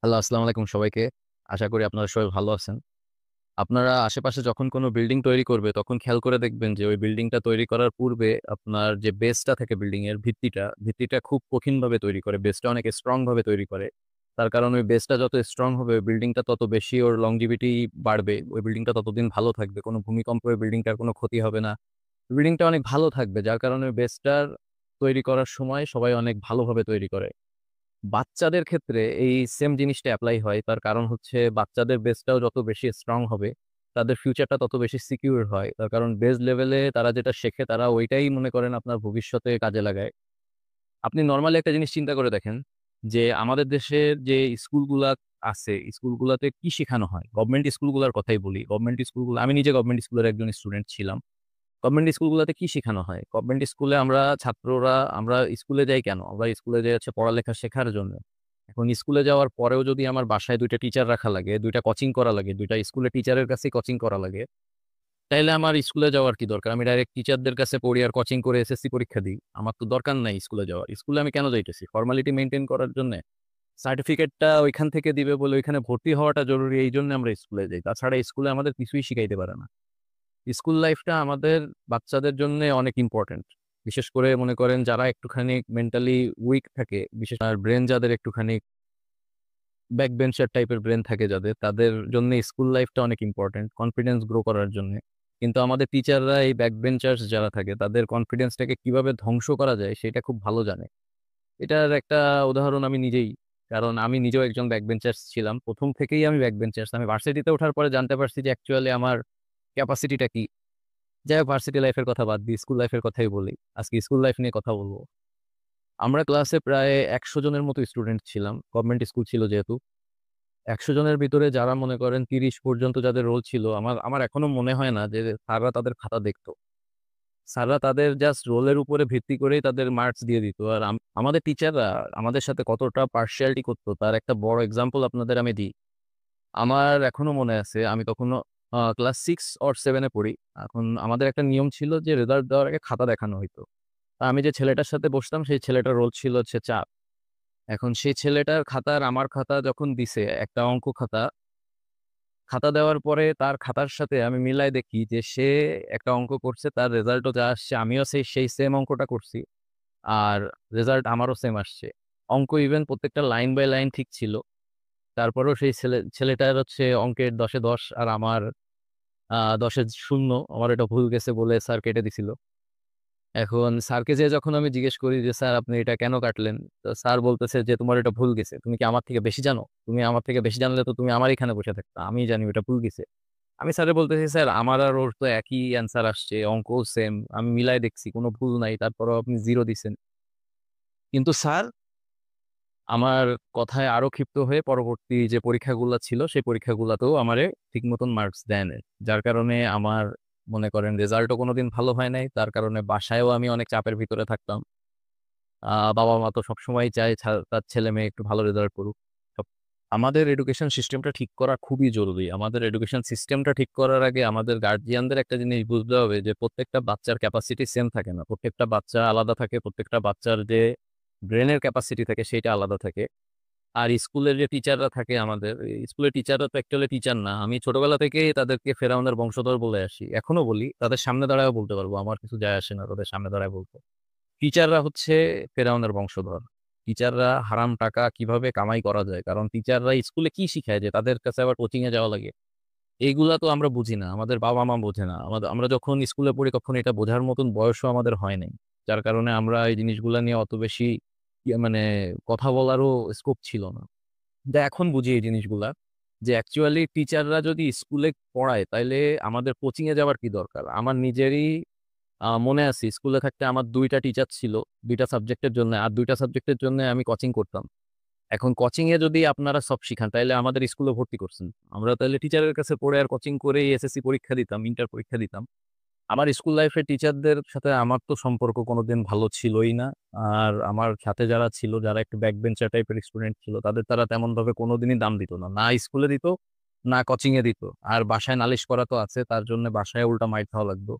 Hello, আসসালামু আলাইকুম সবাইকে। আশা করি আপনারা সবাই ভালো আছেন। আপনারা আশেপাশে যখন কোনো বিল্ডিং তৈরি করবে, তখন খেয়াল করে দেখবেন যে ওই বিল্ডিংটা তৈরি করার পূর্বে আপনার যে বেসটা থাকে বিল্ডিং এর ভিত্তিটা খুব কঠিনভাবে তৈরি করে। বেসটা অনেক স্ট্রং ভাবে তৈরি করে। তার কারণ ওই বেসটা যত স্ট্রং হবে, বিল্ডিংটা তত বেশি ওর লংজিভিটি বাড়বে। ওই বিল্ডিংটা ততদিন ভালো থাকবে। কোনো ভূমিকম্পে ওই বিল্ডিংটার কোনো ক্ষতি হবে না। বিল্ডিংটা অনেক ভালো থাকবে। যার কারণে ওই বেসটার তৈরি করার সময় সবাই অনেক ভালোভাবে তৈরি করে। বাচ্চাদের ক্ষেত্রে এই সেম জিনিসটা এপ্লাই হয়। তার কারণ হচ্ছে বাচ্চাদের বেসটাও যত বেশি স্ট্রং হবে, তাদের ফিউচারটা তত বেশি সিকিউর হয়। তার কারণ বেস লেভেলে তারা যেটা শেখে তারা ওইটাই মনে করেন আপনার ভবিষ্যতে কাজে লাগায়। আপনি নর্মালি একটা জিনিস চিন্তা করে দেখেন যে আমাদের দেশের যে স্কুলগুলা আছে, স্কুলগুলাতে কি শেখানো হয়? গভর্নমেন্ট স্কুলগুলোর কথাই বলি। গভর্নমেন্ট স্কুলগুলো, আমি নিজে গভর্নমেন্ট স্কুলের একজন স্টুডেন্ট ছিলাম। গভর্নমেন্ট স্কুলগুলোতে কি শেখানো হয়? গভর্নমেন্ট স্কুলে আমরা স্কুলে যাই কেন? আমরা স্কুলে যাই হচ্ছে পড়ালেখা শেখার জন্য। এখন স্কুলে যাওয়ার পরেও যদি আমার বাসায় ২টা টিচার রাখা লাগে, ২টা কোচিং করা লাগে, ২টা স্কুলে টিচারের কাছেই কোচিং করা লাগে, তাইলে আমার স্কুলে যাওয়ার কি দরকার? আমি ডাইরেক্ট টিচারদের কাছে পড়ি আর কোচিং করে এসএসসি পরীক্ষা দিই। আমার তো দরকার নাই স্কুলে যাওয়ার। স্কুলে আমি কেন যাইতেছি? ফর্মালিটি মেইনটেইন করার জন্যে? সার্টিফিকেটটা ওইখান থেকে দিবে বলে ওইখানে ভর্তি হওয়াটা জরুরি, এইজন্য আমরা স্কুলে যাই। তাছাড়া স্কুলে আমাদের কিছুই শিখাইতে পারে না। স্কুল লাইফটা আমাদের বাচ্চাদের জন্য অনেক ইম্পর্টেন্ট। বিশেষ করে মনে করেন যারা একটুখানি মেন্টালি উইক থাকে, বিশেষ আর ব্রেন যাদের একটুখানি ব্যাক বেঞ্চার টাইপের ব্রেন থাকে যাদের, তাদের জন্য স্কুল লাইফটা অনেক ইম্পর্টেন্ট কনফিডেন্স গ্রো করার জন্য। কিন্তু আমাদের টিচাররা এই ব্যাক বেঞ্চার্স যারা থাকে তাদের কনফিডেন্সটাকে কিভাবে ধ্বংস করা যায় সেটা খুব ভালো জানে। এটার একটা উদাহরণ আমি নিজেই, কারণ আমি নিজেও একজন ব্যাক বেঞ্চার্স ছিলাম। প্রথম থেকেই আমি ব্যাক বেঞ্চার্স। আমি ভার্সিটিতে ওঠার পরে জানতে পারছি যে অ্যাকচুয়ালি আমার ক্যাপাসিটিটা কি। যাই হোক, ভার্সিটি লাইফের কথা বাদ দিই, স্কুল লাইফের কথাই বলি। আজকে স্কুল লাইফ নিয়ে কথা বলবো। আমরা ক্লাসে প্রায় ১০০ জনের মতো স্টুডেন্ট ছিলাম, গভর্নমেন্ট স্কুল ছিল যেহেতু। ১০০ জনের ভিতরে যারা মনে করেন ৩০ পর্যন্ত যাদের রোল ছিল, আমার আমার এখনো মনে হয় না যে স্যাররা তাদের খাতা দেখতো। স্যাররা তাদের জাস্ট রোলের উপরে ভিত্তি করেই তাদের মার্কস দিয়ে দিত। আর আমাদের টিচাররা আমাদের সাথে কতটা পার্সিয়ালিটি করতো তার একটা বড় এক্সাম্পল আপনাদের আমি দিই। আমার এখনো মনে আছে, আমি তখনো ক্লাস 6 অর 7 পড়ি। এখন আমাদের একটা নিয়ম ছিল যে রেজাল্ট দেওয়ার আগে খাতা দেখানো হইতো। তা আমি যে ছেলেটার সাথে বসতাম সেই ছেলেটার রোল ছিল হচ্ছে ৪। এখন সেই ছেলেটার খাতা আর আমার খাতা যখন দিছে, একটা অঙ্ক খাতা, খাতা দেওয়ার পরে তার খাতার সাথে আমি মিলাই দেখি যে সে একটা অঙ্ক করছে, তার রেজাল্টও যা আসছে আমিও সেই সেম অঙ্কটা করছি। আর রেজাল্ট আমারও সেম আসছে। অঙ্ক ইভেন প্রত্যেকটা লাইন বাই লাইন ঠিক ছিল। তারপরেও সেই ছেলেটার হচ্ছে অঙ্কের ১০ এ ১০ আর আমার ১০ এ ০। আমার এটা ভুল গেছে বলে স্যার কেটে দিছিল। এখন স্যারকে যেয়ে যখন আমি জিজ্ঞেস করি যে, "স্যার আপনি এটা কেন কাটলেন?" তো স্যার বলতেছে যে, "তোমার এটা ভুল গেছে। তুমি কি আমার থেকে বেশি জানো? তুমি আমার থেকে বেশি জানলে তো তুমি আমার এখানে বসে থাকতা। আমি জানি ওটা ভুল গেছে।" আমি স্যারে বলতেছি, "স্যার আমার আর ওর তো একই অ্যান্সার আসছে। অঙ্কও সেম। আমি মিলায় দেখছি কোনো ভুল নাই। তারপরেও আপনি 0 দিছেন।" কিন্তু স্যার আমার কথায় আরো ক্ষিপ্ত হয়ে পরবর্তী যে পরীক্ষাগুলা ছিল সেই পরীক্ষাগুলাতেও আমারে ঠিক মতন মার্কস দেয় নাই। যার কারণে আমার মনে করেন রেজাল্টও কোনোদিন ভালো হয় নাই। তার কারণে বাসায়ও আমি অনেক চাপের ভিতরে থাকতাম। বাবা-মা তো সবসময়ই চায় তার ছেলে-মেয়ে একটু ভালো রেজাল্ট করুক। সব আমাদের এডুকেশন সিস্টেমটা ঠিক করা খুবই জরুরি। আমাদের এডুকেশন সিস্টেমটা ঠিক করার আগে আমাদের গার্ডিয়ানদের একটা জিনিস বুঝতে হবে যে প্রত্যেকটা বাচ্চার ক্যাপাসিটি সেম থাকে না। প্রত্যেকটা বাচ্চা আলাদা থাকে। প্রত্যেকটা বাচ্চার যে ব্রেনের ক্যাপাসিটি থাকে সেইটা আলাদা থাকে। আর স্কুলের যে টিচাররা থাকে আমাদের, স্কুলের টিচাররা তো অ্যাকচুয়ালি টিচার না। আমি ছোটবেলা থেকেই তাদেরকে ফেরাউনের বংশধর বলে আসি। এখনো বলি। তাদের সামনে দাঁড়ায়ও বলতে পারবো। আমার কিছু যায় আসে না তাদের সামনে দাঁড়ায় বলতে। টিচাররা হচ্ছে ফেরাউনের বংশধর। টিচাররা হারাম টাকা কিভাবে কামাই করা যায়। কারণ টিচাররা স্কুলে কি শিখায় যে তাদের কাছে আবার কোচিং এ যাওয়া লাগে। এইগুলা তো আমরা বুঝি না। আমাদের বাবা-মা বোঝে না। আমরা যখন স্কুলে পড়ি তখন এটা বোঝার মতন বয়সও আমাদের হয় নাই। যার কারণে আমরা এই জিনিসগুলা নিয়ে অত বেশি মানে কথা বলারও স্কোপ ছিল না। কিন্তু এখন বুঝি এই জিনিসগুলা যে অ্যাকচুয়ালি টিচাররা যদি স্কুলে পড়ায় তাইলে আমাদের কোচিং এ যাওয়ার কি দরকার? আমার নিজেরই মনে আছে স্কুলে থাকতে আমার ২ টা টিচার ছিল ২ টা সাবজেক্টের জন্য। আর ২ টা সাবজেক্টের জন্য আমি কোচিং করতাম। এখন কোচিং এ যদি আপনারা সব শিখান তাইলে আমাদের স্কুলে ভর্তি করছেন। আমরা তাইলে টিচারের কাছে পড়ে আর কোচিং করেই এসএসসি পরীক্ষা দিতাম, ইন্টার পরীক্ষা দিতাম। আমার স্কুল লাইফে টিচারদের সাথে আমার তো সম্পর্ক কোনোদিন ভালো ছিলই না। আর আমার সাথে যারা ছিল, যারা একটু ব্যাক বেঞ্চার টাইপের স্টুডেন্ট ছিল, তাদের তারা তেমনভাবে কোনোদিনই দাম দিত না। না স্কুলে দিত, না কোচিং এ দিত। আর বাসায় নালিশ করা তো আছে, তার জন্য বাসায় উল্টা মাইর খাওয়া লাগতো।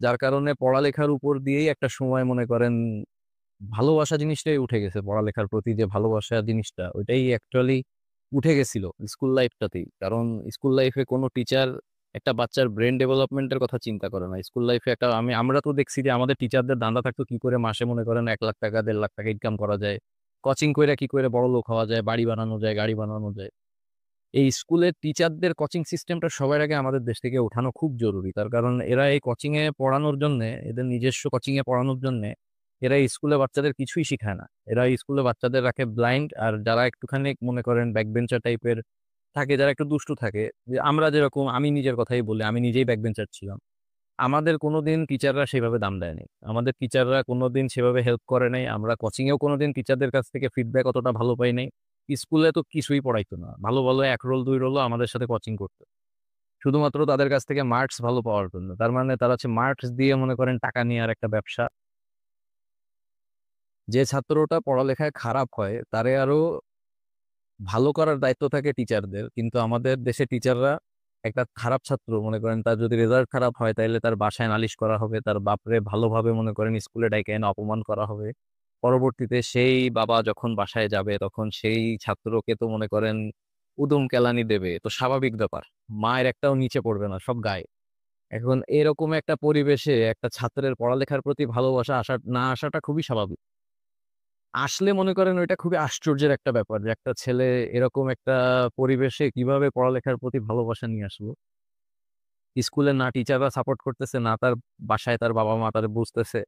যার কারণে পড়ালেখার উপর দিয়েই একটা সময় মনে করেন ভালোবাসা জিনিসটাই উঠে গেছে। পড়ালেখার প্রতি যে ভালোবাসা জিনিসটা, ওইটাই অ্যাকচুয়ালি উঠে গেছিল স্কুল লাইফটাতেই। কারণ স্কুল লাইফে কোনো টিচার একটা বাচ্চার ব্রেন ডেভেলপমেন্টের কথা চিন্তা করে না। স্কুল লাইফে আমরা তো দেখছি যে আমাদের টিচারদের ধান্দা থাকতো কি করে মাসে মনে করেন 1 লাখ টাকা 1.5 লাখ টাকা ইনকাম করা যায়, কোচিং করে কি করে বড় লোক হওয়া যায়, বাড়ি বানানো যায়, গাড়ি বানানো যায়। এই স্কুলের টিচারদের কোচিং সিস্টেমটা সবার আগে আমাদের দেশ থেকে ওঠানো খুব জরুরি। তার কারণ এরা এই কোচিং এ পড়ানোর জন্য, এদের নিজস্ব কোচিং এ পড়ানোর জন্য এরা স্কুলে বাচ্চাদের কিছুই শিখায় না। এরা স্কুলে বাচ্চাদের রাখে ব্লাইন্ড। আর যারা একটুখানি মনে করেন ব্যাকবেঞ্চার টাইপের থাকে, যারা একটু দুষ্টু থাকে, যে আমরা যেরকম, আমি নিজের কথাই বলি, আমি নিজেই ব্যাকবেঞ্চার ছিলাম। আমাদের কোনোদিন টিচাররা সেভাবে দাম দেয়নি, আমাদের টিচাররা কোনোদিন সেভাবে হেল্প করে নাই, আমরা কোচিং এও কোনোদিন টিচারদের কাছ থেকে ফিডব্যাক অতটা ভালো পাই নাই। স্কুলে তো কিছুই পড়াইতো না, ভালো ভালো 1 রোল 2 রোলও আমাদের সাথে কোচিং করতো শুধুমাত্র তাদের কাছ থেকে মার্কস ভালো পাওয়ার জন্য। তার মানে তারা হচ্ছে মার্কস দিয়ে মনে করেন টাকা নিয়ে আর একটা ব্যবসা। যে ছাত্রটা পড়ালেখায় খারাপ হয় তারে আরো ভালো করার দায়িত্ব থাকে টিচারদের, কিন্তু আমাদের দেশে টিচাররা একটা খারাপ ছাত্র মনে করেন তার যদি রেজাল্ট খারাপ হয় তাহলে তার বাসায় নালিশ করা হবে, তার বাপরে ভালোভাবে মনে করেন স্কুলে ডাইকে এনে অপমান করা হবে। পরবর্তীতে সেই বাবা যখন বাসায় যাবে তখন সেই ছাত্রকে তো মনে করেন উদম কেলানি দেবে, তো স্বাভাবিক ব্যাপার। মায়ের একটাও নিচে পড়বে না, সব গায়ে। এখন এরকম একটা পরিবেশে একটা ছাত্রের পড়ালেখার প্রতি ভালোবাসা আসাটা খুবই স্বাভাবিক। আসলে মনে করেন ওইটা খুবই আশ্চর্যের একটা ব্যাপার যে একটা ছেলে এরকম একটা পরিবেশে কিভাবে পড়ালেখার প্রতি ভালোবাসা নিয়ে আসলো। স্কুলে না টিচাররা সাপোর্ট করতেছে, না তার বাসায় তার বাবা মা তার বুঝতেছে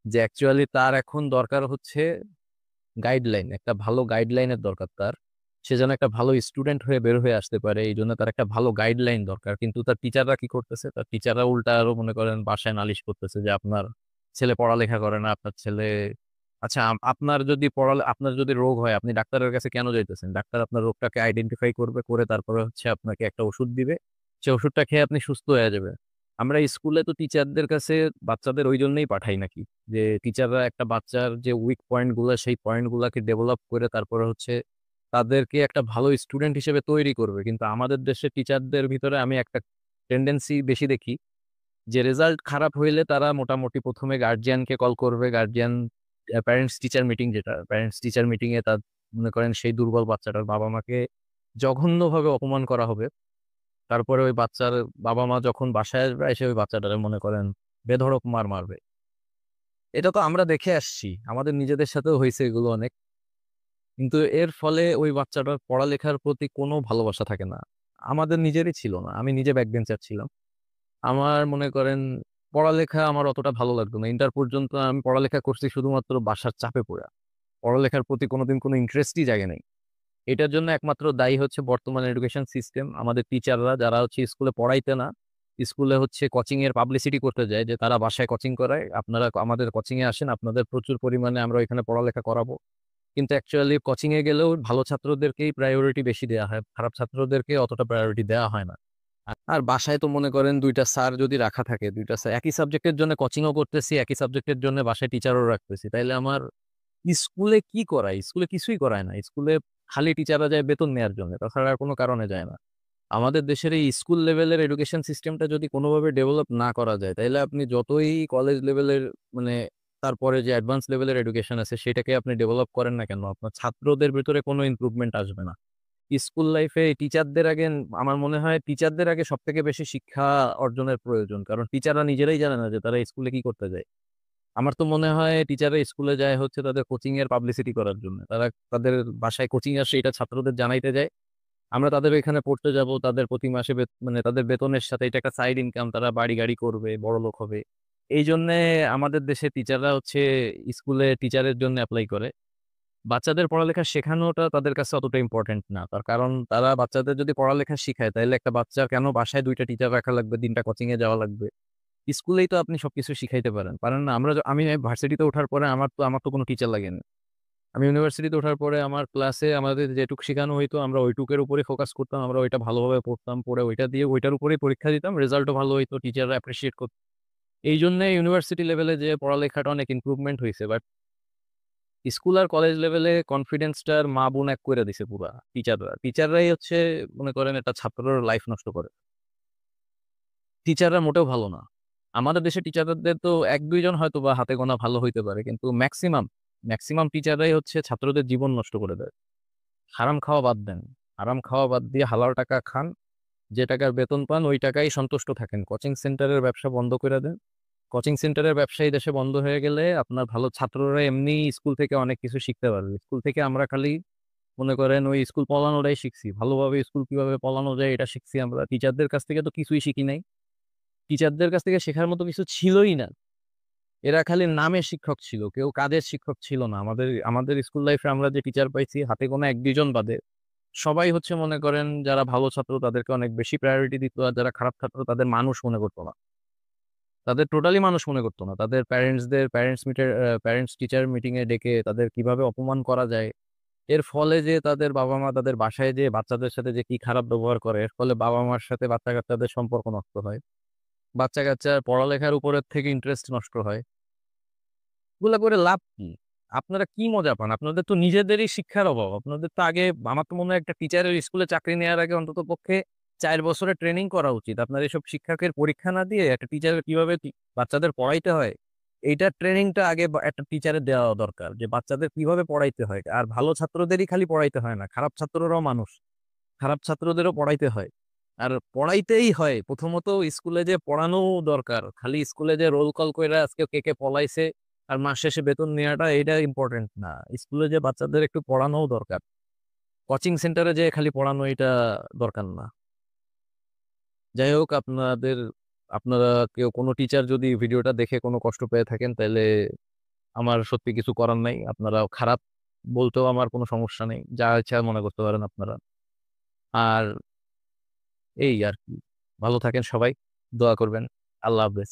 যে অ্যাকচুয়ালি তার এখন দরকার হচ্ছে গাইডলাইন, একটা ভালো গাইডলাইনের দরকার তার। সে যেন একটা ভালো স্টুডেন্ট হয়ে বের হয়ে আসতে পারে, এই জন্য তার একটা ভালো গাইডলাইন দরকার। কিন্তু তার টিচাররা কি করতেছে, তার টিচাররা উল্টা আরো মনে করেন বাসায় নালিশ করতেছে যে আপনার ছেলে পড়ালেখা করে না, আপনার ছেলে, আচ্ছা আপনার যদি রোগ হয় আপনি ডাক্তারের কাছে কেন যাইতেছেন? ডাক্তার আপনার রোগটাকে আইডেন্টিফাই করবে, করে তারপরে হচ্ছে আপনাকে একটা ওষুধ দিবে, সে ওষুধটা খেয়ে আপনি সুস্থ হয়ে যাবে। আমরা স্কুলে তো টিচারদের কাছে বাচ্চাদের ওই জন্যই পাঠাই নাকি, যে টিচাররা একটা বাচ্চার যে উইক পয়েন্ট গুলো সেই পয়েন্ট গুলাকে ডেভেলপ করে তারপরে হচ্ছে তাদেরকে একটা ভালো স্টুডেন্ট হিসেবে তৈরি করবে। কিন্তু আমাদের দেশের টিচারদের ভিতরে আমি একটা টেন্ডেন্সি বেশি দেখি যে রেজাল্ট খারাপ হইলে তারা মোটামুটি প্রথমে গার্জিয়ানকে কল করবে। গার্জিয়ান প্যারেন্টস টিচার মিটিং, যেটা প্যারেন্টস টিচার মিটিং এ তার মনে করেন সেই দুর্বল বাচ্চাটার বাবা মাকে জঘন্যভাবে অপমান করা হবে। তারপরে ওই বাচ্চার বাবা মা যখন বাসায় আসবে এসে ওই বাচ্চাটারে মনে করেন বেধড়ক মার মারবে। এটা তো আমরা দেখে আসছি, আমাদের নিজেদের সাথেও হয়েছে এগুলো অনেক। কিন্তু এর ফলে ওই বাচ্চাটার পড়ালেখার প্রতি কোনো ভালোবাসা থাকে না। আমাদের নিজেরই ছিল না, আমি নিজে ব্যাকবেঞ্চার ছিলাম। আমার মনে করেন পড়ালেখা আমার অতটা ভালো লাগতো না। ইন্টার পর্যন্ত আমি পড়ালেখা করছি শুধুমাত্র বাসার চাপে পড়া, পড়ালেখার প্রতি কোনোদিন কোনো ইন্টারেস্টই জাগে নাই। এটার জন্য একমাত্র দায়ী হচ্ছে বর্তমান এডুকেশন সিস্টেম, আমাদের টিচাররা যারা হচ্ছে স্কুলে পড়াইতে না, স্কুলে হচ্ছে কোচিং এর পাবলিসিটি করতে যায় যে তারা বাসায় কোচিং করায়, আপনারা আমাদের কোচিং এ আসেন, আপনাদের প্রচুর পরিমাণে আমরা এখানে পড়ালেখা করাবো। কিন্তু অ্যাকচুয়ালি কোচিং এ গেলেও ভালো ছাত্রদেরকেই প্রায়োরিটি বেশি দেওয়া হয়, খারাপ ছাত্রদেরকে অতটা প্রায়োরিটি দেওয়া হয় না। আর বাসায় তো মনে করেন দুইটা স্যার যদি রাখা থাকে, দুইটা স্যার একই সাবজেক্টের জন্য কোচিংও করতেছি, একই সাবজেক্টের জন্য বাসায় টিচারও রাখতেছি, তাইলে আমার স্কুলে কি করায়? স্কুলে কিছুই করায় না। স্কুলে খালি টিচাররা যায় বেতন নেওয়ার জন্য, তাছাড়া আর কোনো কারণে যায় না। আমাদের দেশের এই স্কুল লেভেলের এডুকেশন সিস্টেমটা যদি কোনোভাবে ডেভেলপ না করা যায় তাহলে আপনি যতই কলেজ লেভেলের মানে তারপরে যে অ্যাডভান্স লেভেলের এডুকেশন আছে সেটাকে আপনি ডেভেলপ করেন না কেন, আপনার ছাত্রদের ভিতরে কোনো ইমপ্রুভমেন্ট আসবে না। স্কুল লাইফে টিচারদের আগে, আমার মনে হয় টিচারদের আগে সব থেকে বেশি শিক্ষা অর্জনের প্রয়োজন, কারণ টিচাররা নিজেরাই জানে না যে তারা স্কুলে কি করতে যায়। আমার তো মনে হয় টিচাররা স্কুলে যায় হচ্ছে তাদের কোচিং এর পাবলিসিটি করার জন্য, তারা তাদের বাসায় কোচিং আসে এটা ছাত্রদের জানাইতে যায় আমরা তাদের এখানে পড়তে যাব, তাদের প্রতি মাসে মানে তাদের বেতনের সাথে এটা একটা সাইড ইনকাম, তারা বাড়ি গাড়ি করবে, বড় লোক হবে। এই জন্যে আমাদের দেশে টিচাররা হচ্ছে স্কুলে টিচারের জন্য অ্যাপ্লাই করে। বাচ্চাদের পড়ালেখা শেখানোটা তাদের কাছে অতটা ইম্পর্টেন্ট না, তার কারণ তারা বাচ্চাদের যদি পড়ালেখা শিখায় তাহলে একটা বাচ্চা কেন বাসায় দুইটা টিচার রাখা লাগবে, 3টা কোচিং এ যাওয়া লাগবে? স্কুলেই তো আপনি সবকিছু শিখাইতে পারেন, পারেন না? আমি ভার্সিটিতে ওঠার পরে আমার তো কোনো টিচার লাগেনি। আমি ইউনিভার্সিটিতে ওঠার পরে আমার ক্লাসে আমাদের যেটুকু শেখানো হইতো আমরা ওইটুকের উপরে ফোকাস করতাম, আমরা ওইটা ভালোভাবে পড়তাম, পড়ে ওইটা দিয়ে ওইটার উপরেই পরীক্ষা দিতাম, রেজাল্টও ভালো হইতো, টিচাররা অ্যাপ্রিসিয়েট করতো। এই জন্য ইউনিভার্সিটি লেভেলে যে পড়ালেখাটা অনেক ইমপ্রুভমেন্ট হয়েছে, বাট স্কুল আর কলেজ লেভেলে কনফিডেন্সটার মা বোন এক করে দিছে পুরা টিচাররাই হচ্ছে মনে করেন একটা ছাত্রের লাইফ নষ্ট করে। টিচাররা মোটেও ভালো না। আমাদের দেশে টিচারদের তো 1-2 জন হয়তো বা হাতে গোনা ভালো হইতে পারে, কিন্তু ম্যাক্সিমাম ম্যাক্সিমাম টিচাররাই হচ্ছে ছাত্রদের জীবন নষ্ট করে দেয়। হারাম খাওয়া বাদ দেন, আরাম খাওয়া বাদ দিয়ে হালাল টাকা খান, যে টাকার বেতন পান ওই টাকায় সন্তুষ্ট থাকেন। কোচিং সেন্টারের ব্যবসা বন্ধ করে দেন। কোচিং সেন্টারের ব্যবসায়ী দেশে বন্ধ হয়ে গেলে আপনার ভালো ছাত্ররা এমনি স্কুল থেকে অনেক কিছু শিখতে পারবে। স্কুল থেকে আমরা খালি মনে করেন ওই স্কুল পড়ানোটাই শিখছি, ভালোভাবে স্কুল কিভাবে পড়ানো যায় এটা শিখছি। আমরা টিচারদের কাছ থেকে তো কিছুই শিখি নাই, টিচারদের কাছ থেকে শেখার মতো কিছু ছিলই না। এরা খালি নামে শিক্ষক ছিল, কেউ কাজের শিক্ষক ছিল না। আমাদের আমাদের স্কুল লাইফে আমরা যে টিচার পাইছি হাতে গোনা এক দুইজন বাদে সবাই হচ্ছে মনে করেন যারা ভালো ছাত্র তাদেরকে অনেক বেশি প্রায়োরিটি দিত, আর যারা খারাপ ছাত্র তাদের মানুষ মনে করতো না, তাদের টোটালি মানুষ মনে করতো না। তাদের প্যারেন্টস টিচার মিটিং এ ডেকে তাদের কিভাবে অপমান করা যায়, এর ফলে যে তাদের বাবা মা তাদের বাসায় যে বাচ্চাদের সাথে যে কি খারাপ ব্যবহার করে, এর ফলে বাবা মার সাথে বাচ্চা কাচ্চাদের সম্পর্ক নষ্ট হয়, বাচ্চা কাচ্চার পড়ালেখার উপরের থেকে ইন্টারেস্ট নষ্ট হয়। এগুলা করে লাভ কি? আপনারা কি মজা পান? আপনাদের তো নিজেদেরই শিক্ষার অভাব। আপনাদের তো আগে, আমার তো মনে হয় একটা টিচারের স্কুলে চাকরি নেওয়ার আগে অন্তত পক্ষে 4 বছরের ট্রেনিং করা উচিত। আপনার এসব শিক্ষকের পরীক্ষা না দিয়ে একটা টিচারের কিভাবে বাচ্চাদের পড়াইতে হয় এইটার ট্রেনিংটা আগে একটা টিচারের দেওয়া দরকার, যে বাচ্চাদের কিভাবে পড়াইতে হয়। আর ভালো ছাত্রদেরই খালি পড়াইতে হয় না, খারাপ ছাত্ররাও মানুষ, খারাপ ছাত্রদেরও পড়াইতে হয়। আর পড়াইতেই হয় প্রথমত স্কুলে যে পড়ানো দরকার, খালি স্কুলে যে রোল কল কইরা আজকে কে কে পলাইছে আর মাস শেষে বেতন নেওয়াটা এটা ইম্পর্টেন্ট না। স্কুলে যে বাচ্চাদের একটু পড়ানোও দরকার, কোচিং সেন্টারে যে খালি পড়ানো এটা দরকার না। যাই হোক, আপনারা কেউ কোনো টিচার যদি ভিডিওটা দেখে কোনো কষ্ট পেয়ে থাকেন তাহলে আমার সত্যি কিছু করার নাই। আপনারা খারাপ বলতেও আমার কোনো সমস্যা নেই, যা ইচ্ছা মনে করতে পারেন আপনারা। আর এই আর কি, ভালো থাকেন সবাই, দোয়া করবেন। আল্লাহ হাফেজ।